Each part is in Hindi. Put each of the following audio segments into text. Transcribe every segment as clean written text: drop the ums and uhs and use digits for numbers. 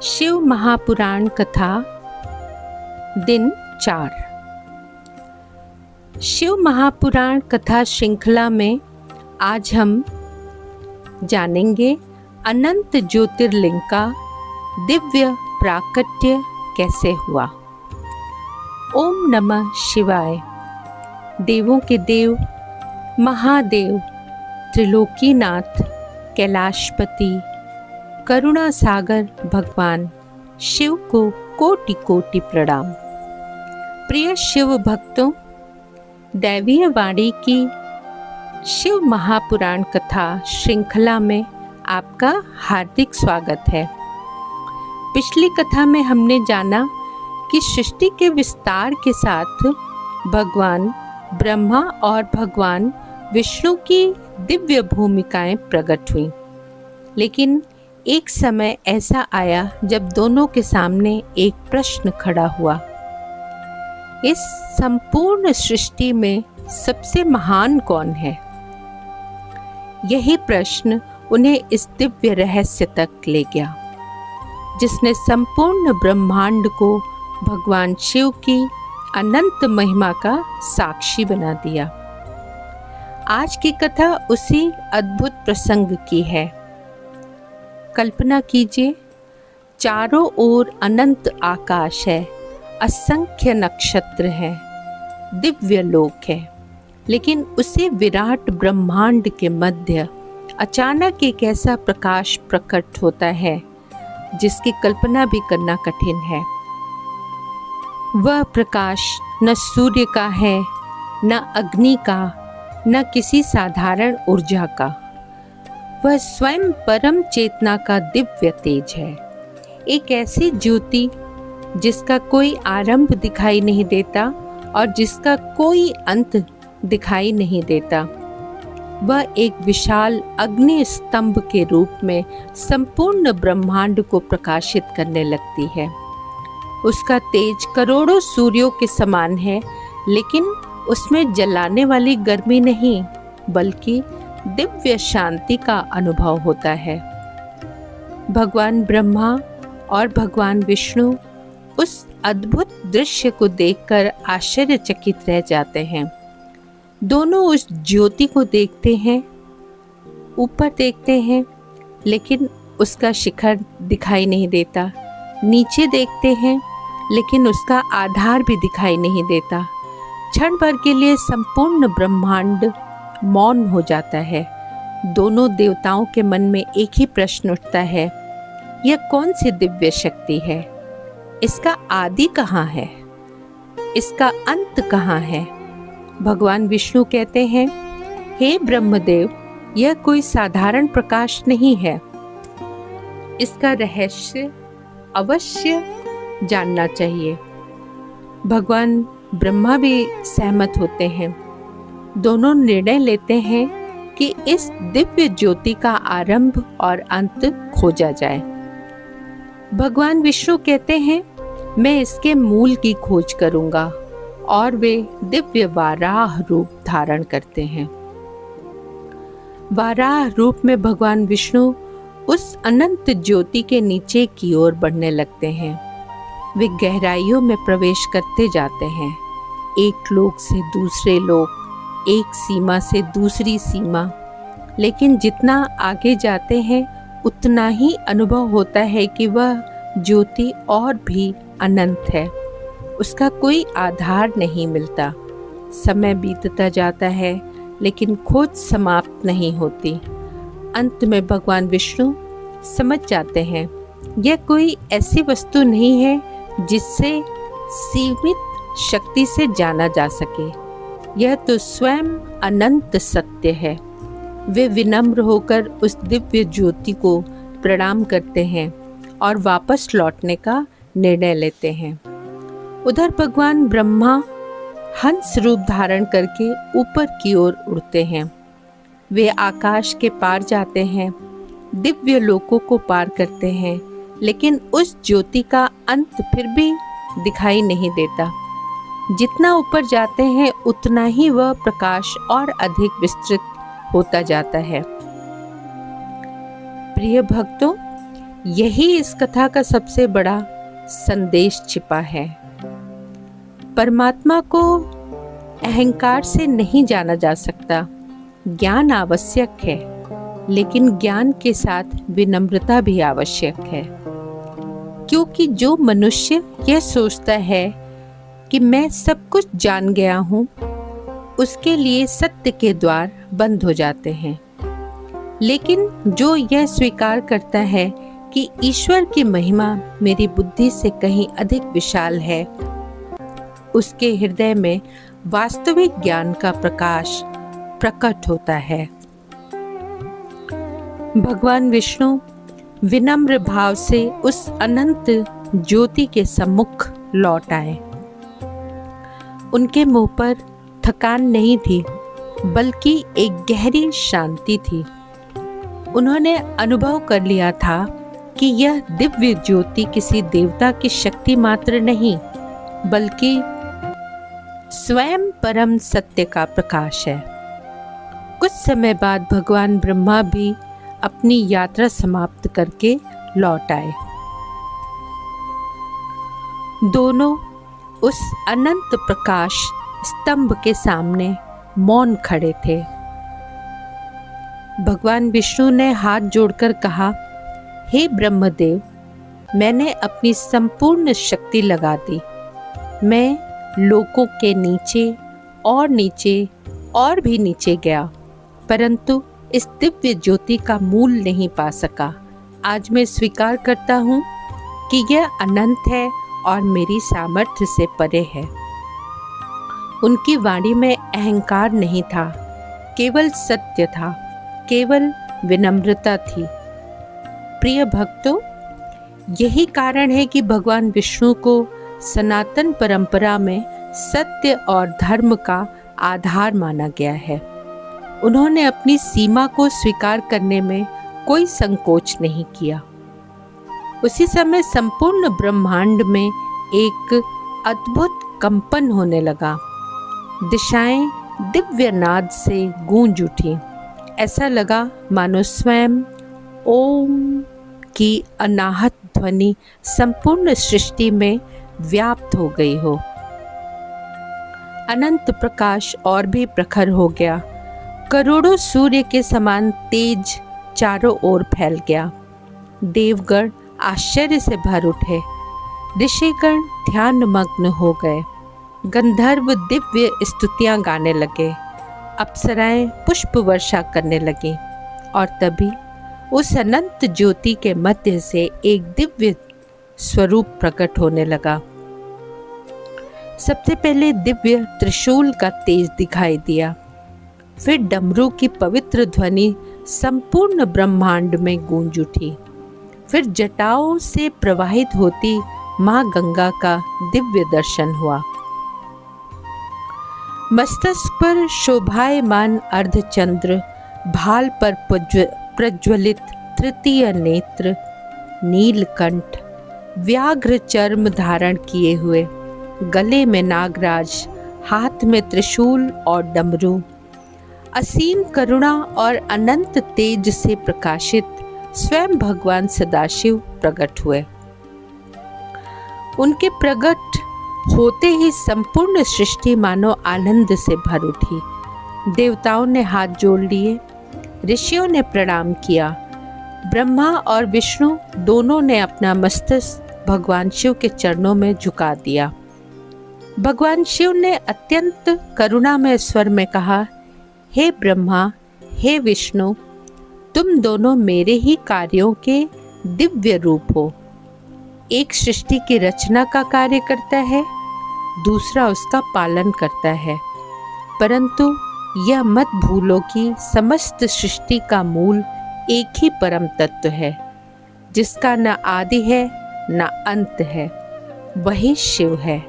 शिव महापुराण कथा दिन 4। शिव महापुराण कथा श्रृंखला में आज हम जानेंगे अनंत ज्योतिर्लिंग का दिव्य प्राकट्य कैसे हुआ। ओम नमः शिवाय। देवों के देव महादेव त्रिलोकीनाथ कैलाशपति करुणा सागर भगवान शिव को कोटि कोटि प्रणाम। प्रिय शिव भक्तों, दैवीय वाणी की शिव महापुराण कथा श्रृंखला में आपका हार्दिक स्वागत है। पिछली कथा में हमने जाना कि सृष्टि के विस्तार के साथ भगवान ब्रह्मा और भगवान विष्णु की दिव्य भूमिकाएं प्रकट हुई, लेकिन एक समय ऐसा आया जब दोनों के सामने एक प्रश्न खड़ा हुआ। इस संपूर्ण सृष्टि में सबसे महान कौन है? यही प्रश्न उन्हें इस दिव्य रहस्य तक ले गया, जिसने संपूर्ण ब्रह्मांड को भगवान शिव की अनंत महिमा का साक्षी बना दिया। आज की कथा उसी अद्भुत प्रसंग की है। कल्पना कीजिए, चारों ओर अनंत आकाश है, असंख्य नक्षत्र हैं, दिव्य लोक है, लेकिन उसी विराट ब्रह्मांड के मध्य अचानक एक ऐसा प्रकाश प्रकट होता है जिसकी कल्पना भी करना कठिन है। वह प्रकाश न सूर्य का है, न अग्नि का, न किसी साधारण ऊर्जा का। वह स्वयं परम चेतना का दिव्य तेज है, एक ऐसी ज्योति जिसका कोई आरंभ दिखाई नहीं देता और जिसका कोई अंत दिखाई नहीं देता। वह एक विशाल अग्नि स्तंभ के रूप में संपूर्ण ब्रह्मांड को प्रकाशित करने लगती है। उसका तेज करोड़ों सूर्यों के समान है, लेकिन उसमें जलाने वाली गर्मी नहीं, बल्कि दिव्य शांति का अनुभव होता है। भगवान ब्रह्मा और भगवान विष्णु उस अद्भुत दृश्य को देखकर आश्चर्यचकित रह जाते हैं। दोनों उस ज्योति को देखते हैं, ऊपर देखते हैं, लेकिन उसका शिखर दिखाई नहीं देता। नीचे देखते हैं, लेकिन उसका आधार भी दिखाई नहीं देता। क्षण भर के लिए संपूर्ण ब्रह्मांड मौन हो जाता है। दोनों देवताओं के मन में एक ही प्रश्न उठता है, यह कौन सी दिव्य शक्ति है? इसका आदि कहाँ है? इसका अंत कहाँ है? भगवान विष्णु कहते हैं, हे ब्रह्मदेव, यह कोई साधारण प्रकाश नहीं है। इसका रहस्य अवश्य जानना चाहिए। भगवान ब्रह्मा भी सहमत होते हैं। दोनों निर्णय लेते हैं कि इस दिव्य ज्योति का आरंभ और अंत खोजा जाए। भगवान विष्णु कहते हैं, मैं इसके मूल की खोज करूंगा, और वे दिव्य वाराह रूप धारण करते हैं। वाराह रूप में भगवान विष्णु उस अनंत ज्योति के नीचे की ओर बढ़ने लगते हैं। वे गहराइयों में प्रवेश करते जाते हैं, एक लोक से दूसरे लोक, एक सीमा से दूसरी सीमा। लेकिन जितना आगे जाते हैं उतना ही अनुभव होता है कि वह ज्योति और भी अनंत है। उसका कोई आधार नहीं मिलता। समय बीतता जाता है, लेकिन खोज समाप्त नहीं होती। अंत में भगवान विष्णु समझ जाते हैं, यह कोई ऐसी वस्तु नहीं है जिससे सीमित शक्ति से जाना जा सके। यह तो स्वयं अनंत सत्य है। वे विनम्र होकर उस दिव्य ज्योति को प्रणाम करते हैं और वापस लौटने का निर्णय लेते हैं। उधर भगवान ब्रह्मा हंस रूप धारण करके ऊपर की ओर उड़ते हैं। वे आकाश के पार जाते हैं, दिव्य लोकों को पार करते हैं, लेकिन उस ज्योति का अंत फिर भी दिखाई नहीं देता। जितना ऊपर जाते हैं उतना ही वह प्रकाश और अधिक विस्तृत होता जाता है। प्रिय भक्तों, यही इस कथा का सबसे बड़ा संदेश छिपा है। परमात्मा को अहंकार से नहीं जाना जा सकता। ज्ञान आवश्यक है, लेकिन ज्ञान के साथ विनम्रता भी आवश्यक है, क्योंकि जो मनुष्य यह सोचता है कि मैं सब कुछ जान गया हूँ, उसके लिए सत्य के द्वार बंद हो जाते हैं। लेकिन जो यह स्वीकार करता है कि ईश्वर की महिमा मेरी बुद्धि से कहीं अधिक विशाल है, उसके हृदय में वास्तविक ज्ञान का प्रकाश प्रकट होता है। भगवान विष्णु विनम्र भाव से उस अनंत ज्योति के सम्मुख लौट आए। उनके मुंह पर थकान नहीं थी, बल्कि एक गहरी शांति थी। उन्होंने अनुभव कर लिया था कि यह दिव्य ज्योति किसी देवता की शक्ति मात्र नहीं, बल्कि स्वयं परम सत्य का प्रकाश है। कुछ समय बाद भगवान ब्रह्मा भी अपनी यात्रा समाप्त करके लौट आए। दोनों उस अनंत प्रकाश स्तंभ के सामने मौन खड़े थे। भगवान विष्णु ने हाथ जोड़कर कहा, हे ब्रह्मदेव, मैंने अपनी संपूर्ण शक्ति लगा दी। मैं लोकों के नीचे और भी नीचे गया, परंतु इस दिव्य ज्योति का मूल नहीं पा सका। आज मैं स्वीकार करता हूँ कि यह अनंत है और मेरी सामर्थ्य से परे है। उनकी वाणी में अहंकार नहीं था, केवल सत्य था, केवल विनम्रता थी। प्रिय भक्तों, यही कारण है कि भगवान विष्णु को सनातन परंपरा में सत्य और धर्म का आधार माना गया है। उन्होंने अपनी सीमा को स्वीकार करने में कोई संकोच नहीं किया। उसी समय संपूर्ण ब्रह्मांड में एक अद्भुत कंपन होने लगा। दिशाएं दिव्य नाद से गूंज उठी। ऐसा लगा मानो स्वयं ओम की अनाहत ध्वनि संपूर्ण सृष्टि में व्याप्त हो गई हो। अनंत प्रकाश और भी प्रखर हो गया। करोड़ों सूर्य के समान तेज चारों ओर फैल गया। देवगण आश्चर्य से भर उठे। ऋषिगण ध्यान मग्न हो गए। गंधर्व दिव्य स्तुतियां गाने लगे। अप्सराएं पुष्प वर्षा करने लगी। और तभी उस अनंत ज्योति के मध्य से एक दिव्य स्वरूप प्रकट होने लगा। सबसे पहले दिव्य त्रिशूल का तेज दिखाई दिया। फिर डमरू की पवित्र ध्वनि संपूर्ण ब्रह्मांड में गूंज उठी। फिर जटाओं से प्रवाहित होती मां गंगा का दिव्य दर्शन हुआ। मस्तक पर शोभायमान अर्धचंद्र, भाल पर प्रज्वलित तृतीय नेत्र, नीलकंठ, व्याघ्र चर्म धारण किए हुए, गले में नागराज, हाथ में त्रिशूल और डमरू, असीम करुणा और अनंत तेज से प्रकाशित स्वयं भगवान सदाशिव प्रकट हुए। उनके प्रकट होते ही संपूर्ण सृष्टि मानो आनंद से भर उठी। देवताओं ने हाथ जोड़ लिए, ऋषियों ने प्रणाम किया। ब्रह्मा और विष्णु दोनों ने अपना मस्तक भगवान शिव के चरणों में झुका दिया। भगवान शिव ने अत्यंत करुणामय स्वर में कहा, हे ब्रह्मा, हे विष्णु, तुम दोनों मेरे ही कार्यों के दिव्य रूप हो। एक सृष्टि की रचना का कार्य करता है, दूसरा उसका पालन करता है। परंतु यह मत भूलो कि समस्त सृष्टि का मूल एक ही परम तत्व है, जिसका न आदि है न अंत है। वही शिव है,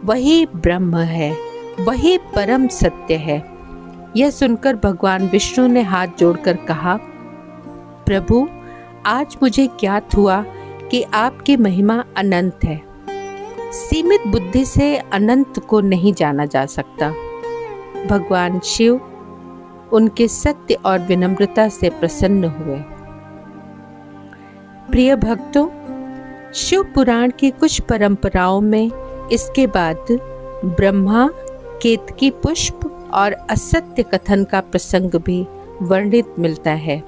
वही ब्रह्म है, वही परम सत्य है। यह सुनकर भगवान विष्णु ने हाथ जोड़कर कहा, प्रभु, आज मुझे ज्ञात हुआ कि आपकी महिमा अनंत है। सीमित बुद्धि से अनंत को नहीं जाना जा सकता। भगवान शिव उनके सत्य और विनम्रता से प्रसन्न हुए। प्रिय भक्तों, शिव पुराण की कुछ परंपराओं में इसके बाद ब्रह्मा, केतकी पुष्प और असत्य कथन का प्रसंग भी वर्णित मिलता है।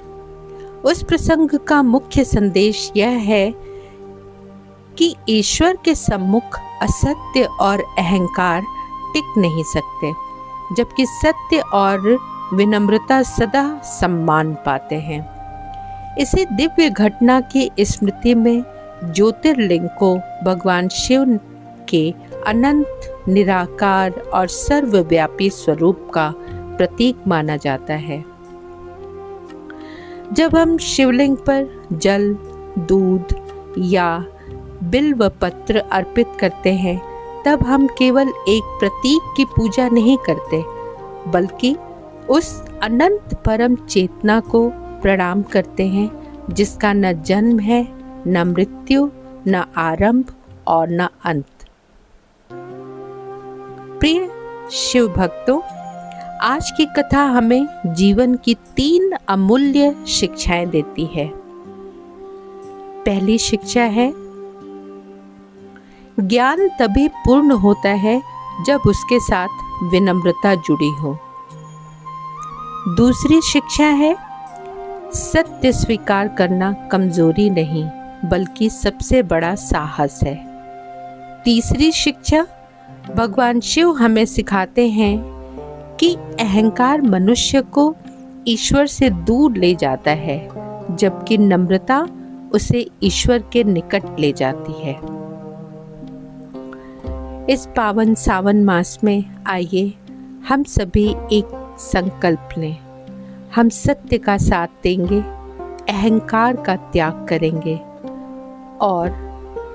उस प्रसंग का मुख्य संदेश यह है कि ईश्वर के सम्मुख असत्य और अहंकार टिक नहीं सकते, जबकि सत्य और विनम्रता सदा सम्मान पाते हैं। इसी दिव्य घटना की स्मृति में ज्योतिर्लिंग को भगवान शिव के अनंत, निराकार और सर्वव्यापी स्वरूप का प्रतीक माना जाता है। जब हम शिवलिंग पर जल, दूध या बिल्व पत्र अर्पित करते हैं, तब हम केवल एक प्रतीक की पूजा नहीं करते, बल्कि उस अनंत परम चेतना को प्रणाम करते हैं जिसका न जन्म है, न मृत्यु, न आरंभ और न अंत। प्रिय शिव भक्तों, आज की कथा हमें जीवन की 3 अमूल्य शिक्षाएं देती है। पहली शिक्षा है, ज्ञान तभी पूर्ण होता है जब उसके साथ विनम्रता जुड़ी हो। दूसरी शिक्षा है, सत्य स्वीकार करना कमजोरी नहीं बल्कि सबसे बड़ा साहस है। तीसरी शिक्षा, भगवान शिव हमें सिखाते हैं कि अहंकार मनुष्य को ईश्वर से दूर ले जाता है, जबकि नम्रता उसे ईश्वर के निकट ले जाती है। इस पावन सावन मास में आइए हम सभी एक संकल्प लें। हम सत्य का साथ देंगे, अहंकार का त्याग करेंगे और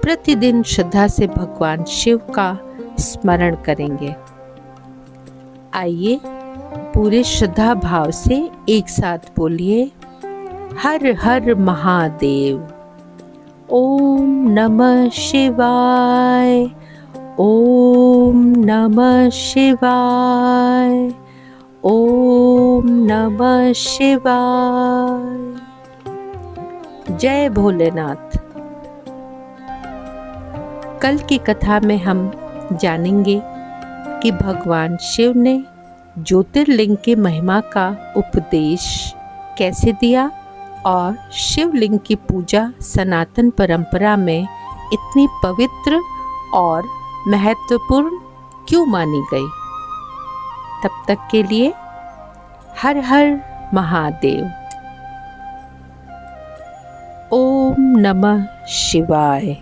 प्रतिदिन श्रद्धा से भगवान शिव का स्मरण करेंगे। आइए पूरे श्रद्धा भाव से एक साथ बोलिए, हर हर महादेव। ओम नमः शिवाय, ओम नमः शिवाय, ओम नमः शिवाय। जय भोलेनाथ। कल की कथा में हम जानेंगे कि भगवान शिव ने ज्योतिर्लिंग की महिमा का उपदेश कैसे दिया और शिवलिंग की पूजा सनातन परंपरा में इतनी पवित्र और महत्वपूर्ण क्यों मानी गई। तब तक के लिए हर हर महादेव। ओम नमः शिवाय।